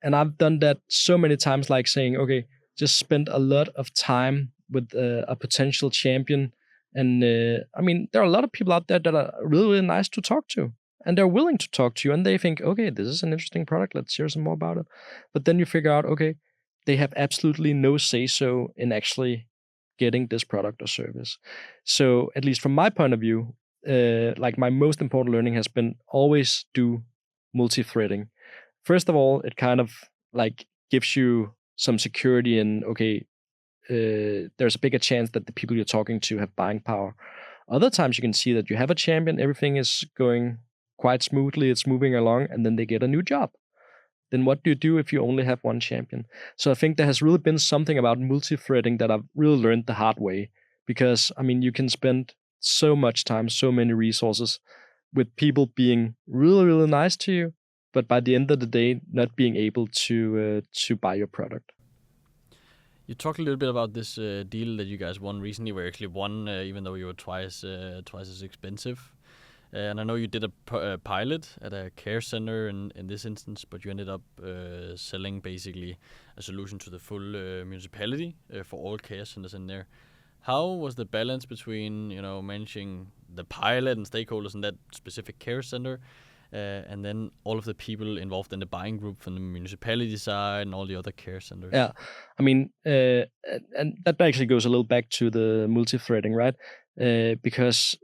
And I've done that so many times, like saying, okay, just spend a lot of time with a potential champion. And I mean, there are a lot of people out there that are really, really nice to talk to, and they're willing to talk to you, and they think, okay, this is an interesting product. Let's hear some more about it. But then you figure out, okay, they have absolutely no say-so in actually getting this product or service. So at least from my point of view, like my most important learning has been always do multi-threading. First of all, it kind of like gives you some security in, okay, there's a bigger chance that the people you're talking to have buying power. Other times you can see that you have a champion, everything is going quite smoothly, it's moving along, and then they get a new job. Then what do you do if you only have one champion? So I think there has really been something about multi-threading that I've really learned the hard way. Because, I mean, you can spend so much time, so many resources with people being really, really nice to you, but by the end of the day, not being able to buy your product. You talked a little bit about this deal that you guys won recently, where you actually won, even though you were twice as expensive. And I know you did a pilot at a care center in this instance, but you ended up selling basically a solution to the full municipality for all care centers in there. How was the balance between, managing the pilot and stakeholders in that specific care center, and then all of the people involved in the buying group from the municipality side and all the other care centers? Yeah, I mean, and that actually goes a little back to the multi-threading, right? Because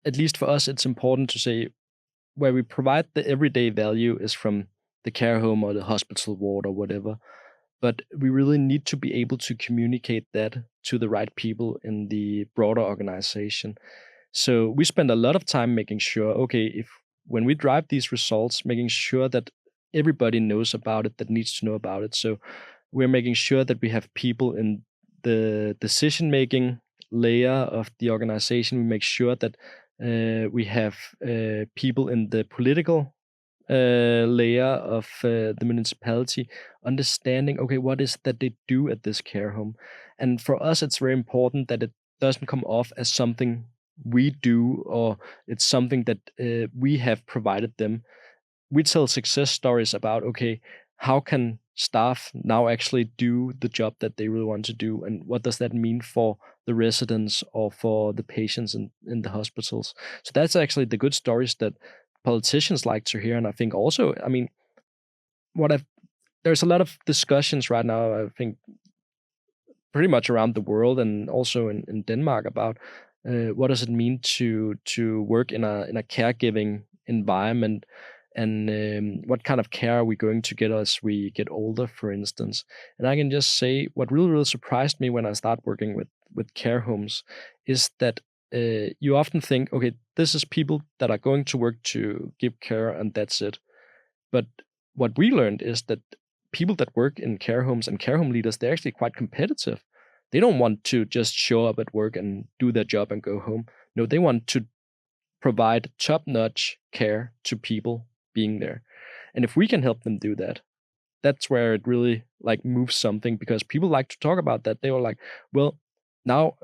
at least for us, it's important to say where we provide the everyday value is from the care home or the hospital ward or whatever. But we really need to be able to communicate that to the right people in the broader organization. So we spend a lot of time making sure, okay, when we drive these results, making sure that everybody knows about it, that needs to know about it. So we're making sure that we have people in the decision-making layer of the organization. We make sure that we have people in the political layer of the municipality understanding, okay, what is that they do at this care home. And for us, it's very important that it doesn't come off as something we do, or it's something that we have provided them. We tell success stories about, okay, how can staff now actually do the job that they really want to do, and what does that mean for the residents or for the patients in the hospitals. So that's actually the good stories that politicians like to hear. And I think also, I mean, there's a lot of discussions right now, I think pretty much around the world and also in Denmark about what does it mean to work in a caregiving environment, and what kind of care are we going to get as we get older, for instance. And I can just say what really, really surprised me when I started working with care homes is that you often think, okay, this is people that are going to work to give care and that's it. But what we learned is that people that work in care homes and care home leaders, they're actually quite competitive. They don't want to just show up at work and do their job and go home. No, they want to provide top-notch care to people being there. And if we can help them do that, that's where it really like moves something, because people like to talk about that. They were like, well, now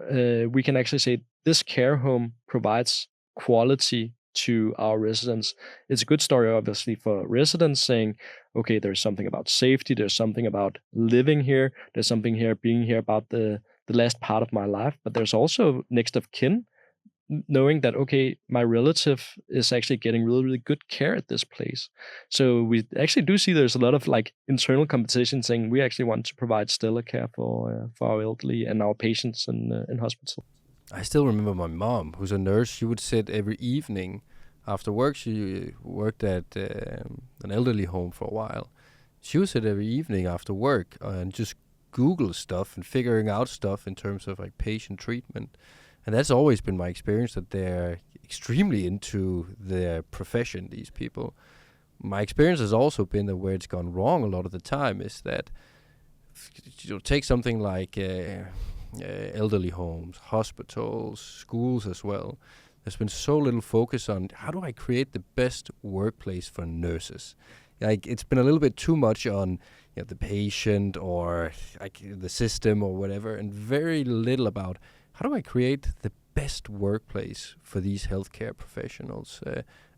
we can actually say this care home provides quality to our residents. It's a good story, obviously, for residents saying, okay, there's something about safety, there's something about living here, there's something here, being here about the last part of my life, but there's also next of kin, knowing that, okay, my relative is actually getting really, really good care at this place. So we actually do see there's a lot of like internal competition saying we actually want to provide stellar care for our elderly and our patients in hospital. I still remember my mom, who's a nurse. She would sit every evening after work. She worked at an elderly home for a while. She would sit every evening after work and just Google stuff and figuring out stuff in terms of like patient treatment. And that's always been my experience, that they're extremely into their profession, these people. My experience has also been that where it's gone wrong a lot of the time is that, take something like elderly homes, hospitals, schools as well. There's been so little focus on how do I create the best workplace for nurses. Like, it's been a little bit too much on the patient or like the system or whatever, and very little about how do I create the best workplace for these healthcare professionals.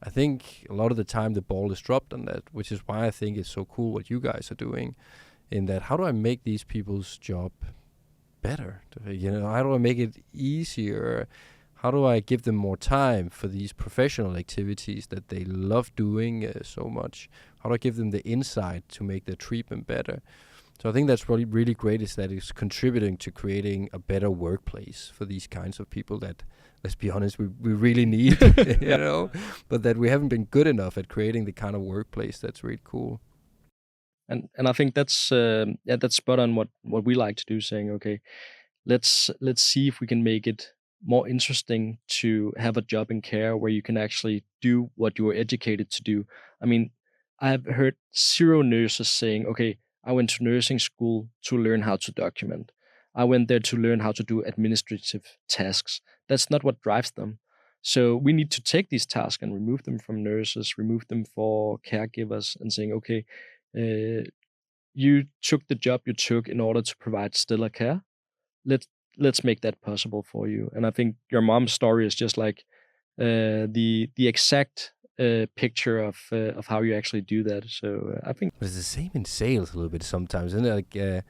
I think a lot of the time the ball is dropped on that, which is why I think it's so cool what you guys are doing, in that how do I make these people's job better? How do I make it easier? How do I give them more time for these professional activities that they love doing so much? How do I give them the insight to make their treatment better? So I think that's really, really great, is that it's contributing to creating a better workplace for these kinds of people that, let's be honest, we really need, but that we haven't been good enough at creating the kind of workplace that's really cool. And I think that's spot on what we like to do, saying, okay, let's see if we can make it more interesting to have a job in care where you can actually do what you were educated to do. I mean, I've heard zero nurses saying, okay, I went to nursing school to learn how to document. I went there to learn how to do administrative tasks. That's not what drives them. So we need to take these tasks and remove them from nurses, remove them for caregivers, and saying, okay, you took the job you took in order to provide stellar care. Let's make that possible for you. And I think your mom's story is just like the exact picture of how you actually do that. So I think it's the same in sales a little bit sometimes, isn't it? Like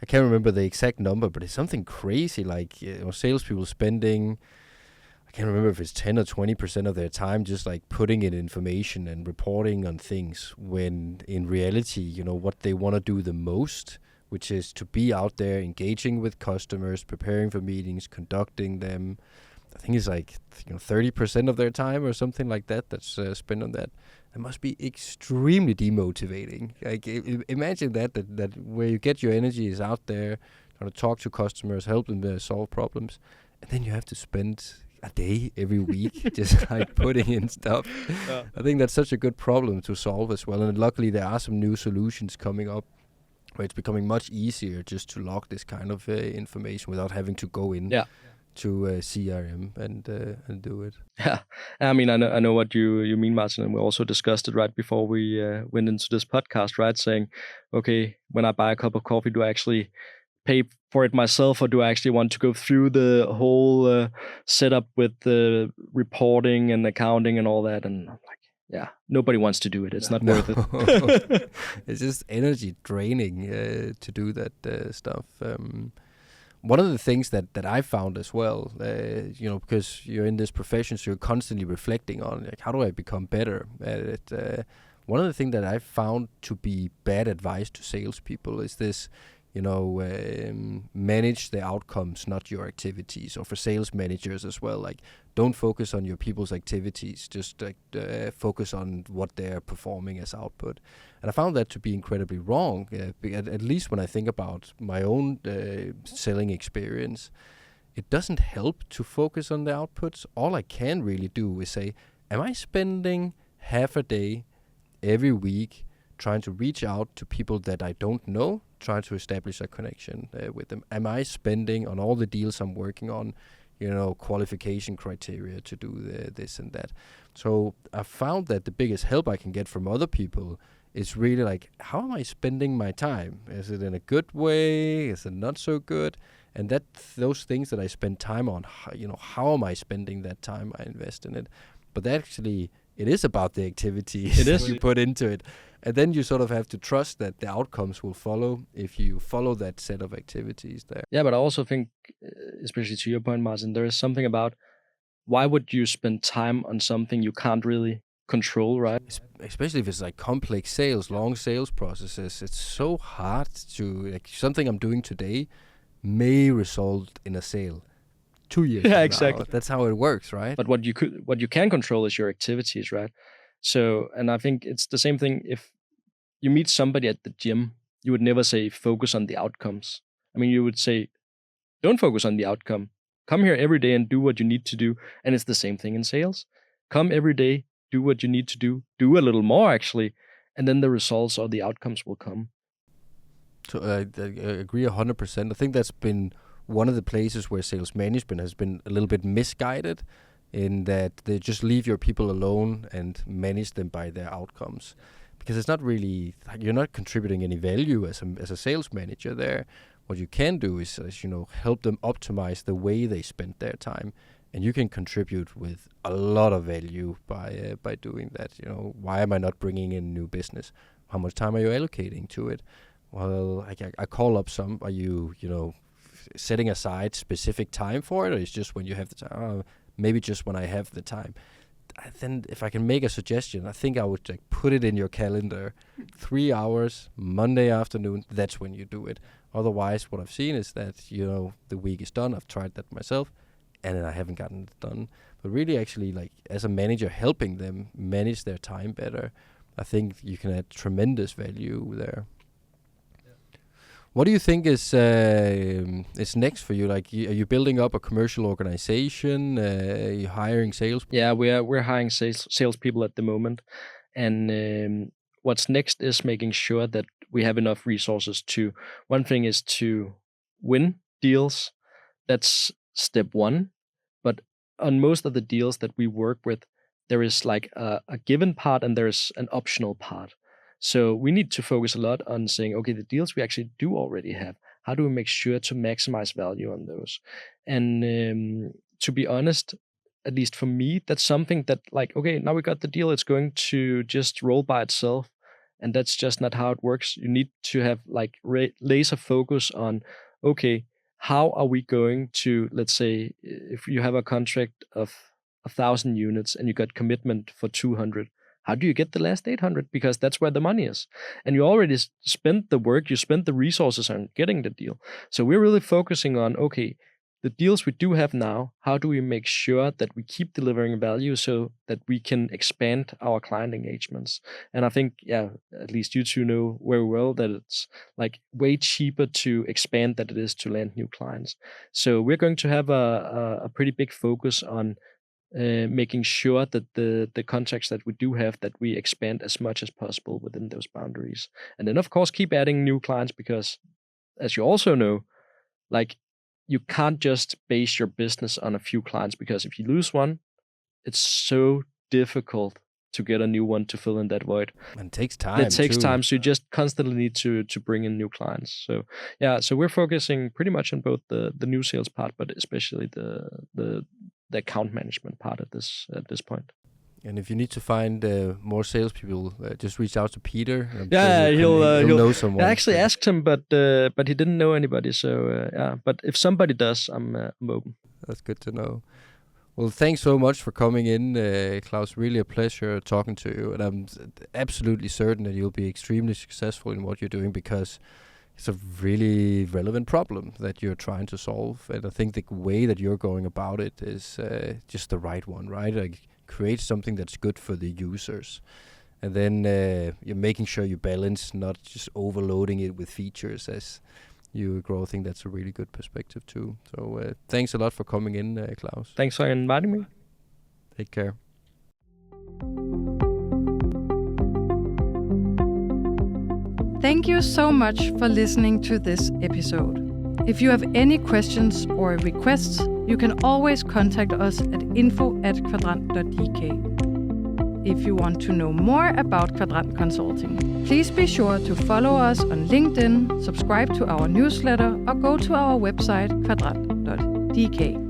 I can't remember the exact number, but it's something crazy. Like salespeople spending, I can't remember if it's 10 or 20% of their time just like putting in information and reporting on things, when in reality, what they want to do the most, which is to be out there engaging with customers, preparing for meetings, conducting them. I think it's like 30% of their time or something like that that's spent on that. It must be extremely demotivating. Like imagine that where you get your energy is out there trying to talk to customers, help them solve problems, and then you have to spend a day every week just like putting in stuff. Yeah. I think that's such a good problem to solve as well. And luckily there are some new solutions coming up where it's becoming much easier just to log this kind of information without having to go in to CRM and do it. Yeah, I mean, I know what you mean, Martin, and we also discussed it right before we went into this podcast, right? Saying, okay, when I buy a cup of coffee, do I actually pay for it myself, or do I actually want to go through the whole setup with the reporting and accounting and all that? And I'm like, yeah, nobody wants to do it. It's not worth it. It's just energy draining to do that stuff. One of the things that I found as well, because you're in this profession, so you're constantly reflecting on, like, how do I become better at it? One of the things that I found to be bad advice to salespeople is this, manage the outcomes, not your activities. Or for sales managers as well, like, don't focus on your people's activities, just focus on what they're performing as output. And I found that to be incredibly wrong, at least when I think about my own selling experience. It doesn't help to focus on the outputs. All I can really do is say, am I spending half a day every week trying to reach out to people that I don't know, trying to establish a connection with them? Am I spending on all the deals I'm working on, qualification criteria to do this and that? So I found that the biggest help I can get from other people is really like, how am I spending my time? Is it in a good way? Is it not so good? And that those things that I spend time on, how am I spending that time I invest in it? But actually, it is about the activities you put into it. And then you sort of have to trust that the outcomes will follow if you follow that set of activities there. Yeah, but I also think, especially to your point, Martin, there is something about, why would you spend time on something you can't really control, right? Especially if it's like complex sales, long sales processes. It's so hard to, like, something I'm doing today may result in a sale 2 years from now. Exactly. That's how it works, right? But what you can control is your activities, right? So, and I think it's the same thing. If you meet somebody at the gym, you would never say focus on the outcomes. I mean, you would say, don't focus on the outcome. Come here every day and do what you need to do. And it's the same thing in sales. Come every day, do what you need to do a little more actually, and then the results or the outcomes will come. So I agree 100%. I think that's been one of the places where sales management has been a little bit misguided, in that they just leave your people alone and manage them by their outcomes. Because it's not really, you're not contributing any value as a sales manager there. What you can do is help them optimize the way they spend their time. And you can contribute with a lot of value by doing that. Why am I not bringing in new business? How much time are you allocating to it? Well, I call up some. Are you setting aside specific time for it, or it's just when you have the time? Maybe just when I have the time. Then if I can make a suggestion, I think I would like put it in your calendar. 3 hours, Monday afternoon, that's when you do it. Otherwise, what I've seen is that, the week is done. I've tried that myself, and then I haven't gotten it done. But really, actually, like as a manager, helping them manage their time better, I think you can add tremendous value there. What do you think is next for you? Like, are you building up a commercial organization? Are you hiring sales? Yeah, we're hiring salespeople at the moment, and what's next is making sure that we have enough resources to. One thing is to win deals. That's step one. But on most of the deals that we work with, there is like a given part and there's an optional part. So we need to focus a lot on saying, okay, the deals we actually do already have, how do we make sure to maximize value on those? And to be honest, at least for me, that's something that like, okay, now we got the deal, it's going to just roll by itself. And that's just not how it works. You need to have like laser focus on, okay, how are we going to, let's say, if you have a contract of 1,000 units and you got commitment for 200, how do you get the last 800? Because that's where the money is. And you already spent the work, you spent the resources on getting the deal. So we're really focusing on, okay, the deals we do have now, how do we make sure that we keep delivering value so that we can expand our client engagements? And I think, at least you two know very well that it's like way cheaper to expand than it is to land new clients. So we're going to have a pretty big focus on making sure that the contracts that we do have, that we expand as much as possible within those boundaries. And then, of course, keep adding new clients because, as you also know, like, you can't just base your business on a few clients, because if you lose one, it's so difficult to get a new one to fill in that void. And it takes time. It takes time, so you just constantly need to bring in new clients. So so we're focusing pretty much on both the new sales part, but especially the account management part at this point. And if you need to find more salespeople, just reach out to Peter. He'll know someone. I actually asked him, but he didn't know anybody. So but if somebody does, I'm open. That's good to know. Well, thanks so much for coming in, Claus. Really a pleasure talking to you, and I'm absolutely certain that you'll be extremely successful in what you're doing, because it's a really relevant problem that you're trying to solve. And I think the way that you're going about it is just the right one, right? Like, create something that's good for the users. And then you're making sure you balance, not just overloading it with features as you grow. I think that's a really good perspective too. So thanks a lot for coming in, Claus. Thanks for inviting me. Take care. Thank you so much for listening to this episode. If you have any questions or requests, you can always contact us at info@kvadrant.dk. If you want to know more about Kvadrant Consulting, please be sure to follow us on LinkedIn, subscribe to our newsletter, or go to our website kvadrant.dk.